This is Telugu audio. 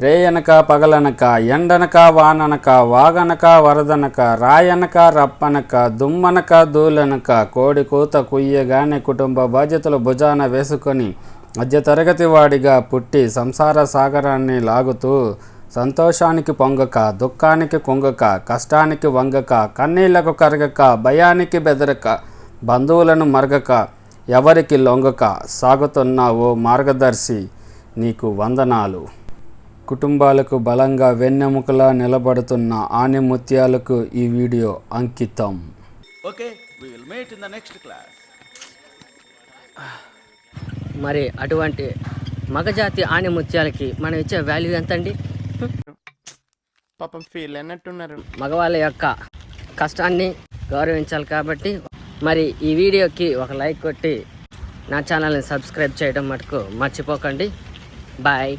రేయనక పగలనక ఎండనక వాననక వాగనక వరదనక రాయనక రప్పనక దుమ్మనక దూలనక కోడి కూత కుయ్యగానే కుటుంబ బాధ్యతలు భుజాన వేసుకొని మధ్యతరగతి వాడిగా పుట్టి సంసార సాగరాన్ని లాగుతూ సంతోషానికి పొంగక దుఃఖానికి కుంగక కష్టానికి వంగక కన్నీళ్లకు కరగక భయానికి బెదరక బంధువులను మరగక ఎవరికి లొంగక సాగుతున్న ఓ మార్గదర్శి నీకు వందనాలు. కుటుంబాలకు బలంగా వెన్నెముకలా నిలబడుతున్న ఆణిముత్యాలకు ఈ వీడియో అంకితం. మరి అటువంటి మగజాతి ఆణిముత్యాలకి మనం ఇచ్చే వాల్యూ ఎంత అండి? పాపం ఫీల్ అయినట్టున్నారు. మగవాళ్ళ యొక్క కష్టాన్ని గౌరవించాలి కాబట్టి మరి ఈ వీడియోకి ఒక లైక్ కొట్టి నా ఛానల్ని సబ్స్క్రైబ్ చేయడం మటుకు మర్చిపోకండి. బాయ్.